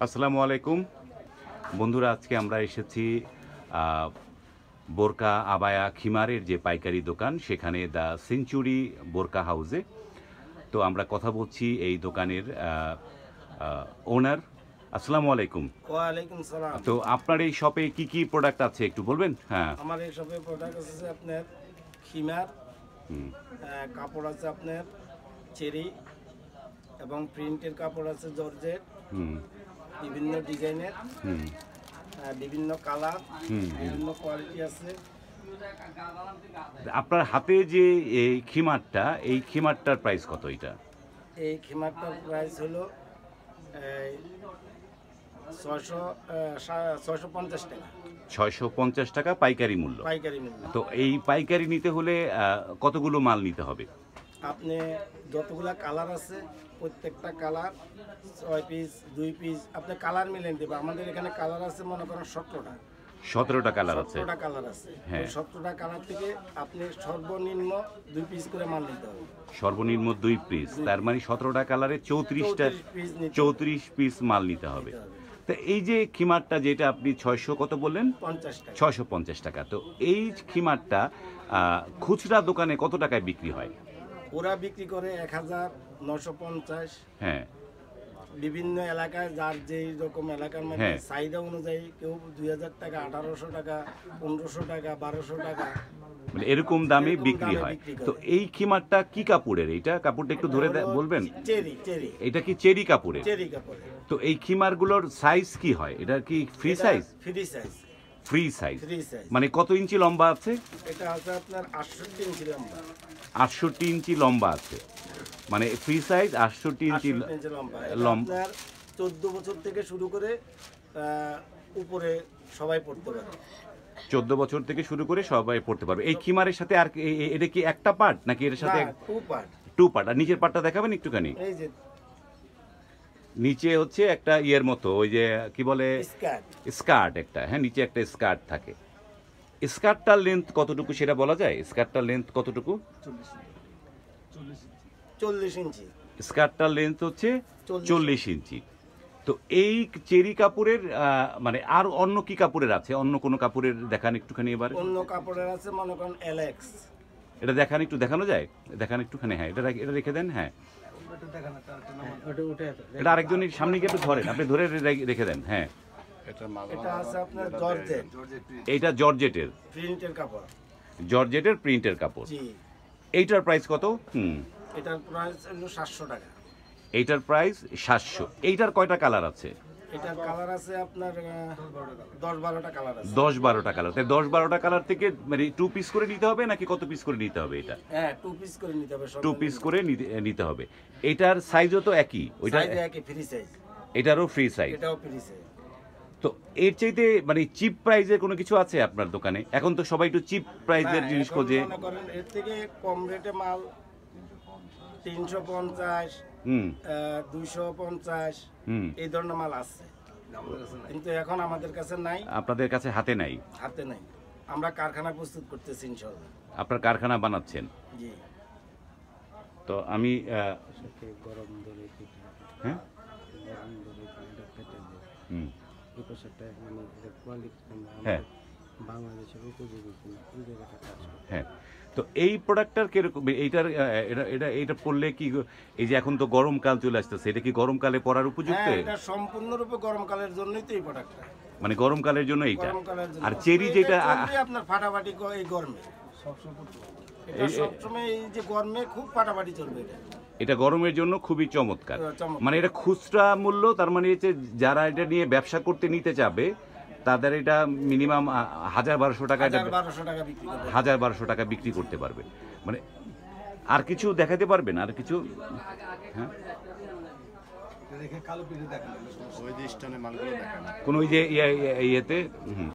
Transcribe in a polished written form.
আসসালামু আলাইকুম বন্ধুরা, আজকে আমরা এসেছি বোরকা, আবায়া, খিমারের যে পাইকারি দোকান, সেখানে দ্য সেঞ্চুরি বোরকা হাউসে। তো আমরা কথা বলছি এই দোকানের ওনার। আসসালামু আলাইকুম। ওয়ালাইকুম সালাম। তো আপনার এই শপে কি কি প্রোডাক্ট আছে একটু বলবেন? হ্যাঁ, আমার এই শপে প্রোডাক্ট আছে আপনার খিমার, কাপড় আছে আপনার চেরি, এবং প্রিন্টের কাপড় আছে জর্জেট, বিভিন্ন ডিজাইনের, বিভিন্ন কালার, বিভিন্ন কোয়ালিটি আছে। আপনার হাতে যে এই খিমারটা, এই খিমারটার প্রাইস কত? এটা এই খিমারটার প্রাইস হলো 650 টাকা। 650 টাকা পাইকারি মূল্য। পাইকারি মূল্য। তো এই পাইকারি নিতে হলে কতগুলো মাল নিতে হবে? আপনি যতগুলা কালার আছে, প্রত্যেকটা কালার 6 পিস 2 পিস আপনি কালার মিলে নিতে পারবেন। আমাদের এখানে কালার আছে মনে করেন 17টা কালার আছে। 17টা কালার আছে। হ্যাঁ, 17টা কালার থেকে আপনি সর্বনিম্ন 2 পিস করে মাল নিতে হবে। সর্বনিম্ন 2 পিস, তার মানে 17টা কালারে 34 পিস মাল নিতে হবে। তো এই যে খিমারটা যেটা আপনি 600 কত বললেন? 650 টাকা। তো এই খিমারটা খুচরা দোকানে কত টাকায় বিক্রি হয়? ওরা বিক্রি করে 1950। হ্যাঁ, বিভিন্ন এলাকায় যার যেই রকম এলাকার মধ্যে চাহিদা অনুযায়ী কেউ 2000 টাকা, 1800 টাকা, 1500 টাকা, 1200 টাকা, মানে এরকম দামে বিক্রি হয়। তো এই খিমারটা কি কাপড়ের? এইটা কাপড়টা একটু ধরে বলবেন? চেরি। এটা কি চেরি কাপড়ের? চেরি কাপড়ের। তো এই খিমারগুলোর সাইজ কি হয়? এটা কি ফ্রি সাইজ? ফ্রি সাইজ মানে কত ইঞ্চি লম্বা আছে? এটা আছে আপনার 68 ইঞ্চি লম্বা। 68 ইঞ্চি লম্বা আছে, মানে ফ্রি সাইজ 68 ইঞ্চি লম্বা। 14 বছর থেকে শুরু করে উপরে সবাই পড়তে পারে। 14 বছর থেকে শুরু করে সবাই পড়তে পারবে। এই খিমারের সাথে আর এটা কি একটা পার্ট নাকি এর সাথে? Two part. আর নিচের পার্টটা দেখাবেন একটুখানি? এই যে নিচে হচ্ছে একটা ইয়ের মতো, ওই যে কি বলে, স্কার্ট একটা। হ্যাঁ, নিচে একটা স্কার্ট থাকে। স্কার্টটার লেন্থ কতটুকু সেটা বলা যায়? স্কার্টটার লেন্থ কতটুকু? 40 ইঞ্চি। স্কার্টটার লেন্থ হচ্ছে 40 ইঞ্চি। তো এই চেরি কাপড়ের মানে আর অন্য কি কাপড়ের আছে? অন্য কোন কাপড়ের দেখান একটুখানি এবার। অন্য কাপড়ের আছে মনে করেন এলেক্স। এটা দেখান, একটু দেখানো যায়? দেখান একটুখানি। হ্যাঁ, এটা রেখে দেন। হ্যাঁ, এটা আরেকজনের সামনে গিয়ে একটু ধরেন, আপনি ধরে রেখে দেন। হ্যাঁ, এটা আছে আপনার জর্জেট। এইটা জর্জেটের প্রিন্টের কাপড়। জর্জেটের প্রিন্টের কাপড়। জি। এইটার প্রাইস কত? এটার প্রাইস হলো 700 টাকা। এইটার প্রাইস 700। এইটার কয়টা কালার আছে? এটার কালার আছে আপনার 10-12টা কালার আছে। 10-12টা কালার। তাই 10-12টা কালার থেকে মানে 2 পিস করে নিতে হবে নাকি কত পিস করে নিতে হবে এটা? হ্যাঁ, 2 পিস করে নিতে হবে। 2 পিস করে নিতে হবে। এটার সাইজও তো একই? ওইটা একই, ফ্রি সাইজ। এটারও ফ্রি সাইজ? এটাও ফ্রি সাইজ। তো এর চাইতে মানে চিপ প্রাইজের কোনো কিছু আছে আপনার দোকানে? এখন তো সবাই একটু চিপ প্রাইজের জিনিস খোঁজে। এর থেকে কম রেটে মাল 350, 250 এই ধরনের মাল আছে, কিন্তু এখন আমাদের কাছে নাই। আপনাদের কাছে হাতে নাই? হাতে নাই। আমরা কারখানা প্রস্তুত করতেছি ইনশাআল্লাহ। আপনার কারখানা বানাচ্ছেন? জি। তো আমি গরম ধরে হ্যাঁ হ্যাঁ বাংলাদেশের উপযোগী কিনা এই জায়গাটা কাজ করে। হ্যাঁ, তো এই প্রোডাক্টটার কিরকম? এইটার এটা পড়লে কি, এই যে এখন তো গরমকাল চলে আসতেছে, এটা কি গরমকালে পরার উপযুক্ত? এটা সম্পূর্ণরূপে গরমকালের জন্যই তো এই প্রোডাক্টটা। মানে গরমকালের জন্য এইটা। আর চেরি যেটা আপনার ফাটাফাটি এই গরমে এটা সবসময়, এই যে গরমে খুব ফাটাফাটি চলবে এটা। এটা গরমের জন্য খুবই চমৎকার। মানে এটা খুচরা মূল্য, তার মানে হচ্ছে যারা এটা নিয়ে ব্যবসা করতে নিতে যাবে তাদের এটা মিনিমাম 1000-1200 টাকা, 1000-1200 টাকা বিক্রি করতে পারবে। মানে আর কিছু দেখাতে পারবেন? আর কিছু? হ্যাঁ, কোন ওই যে ইয়েতে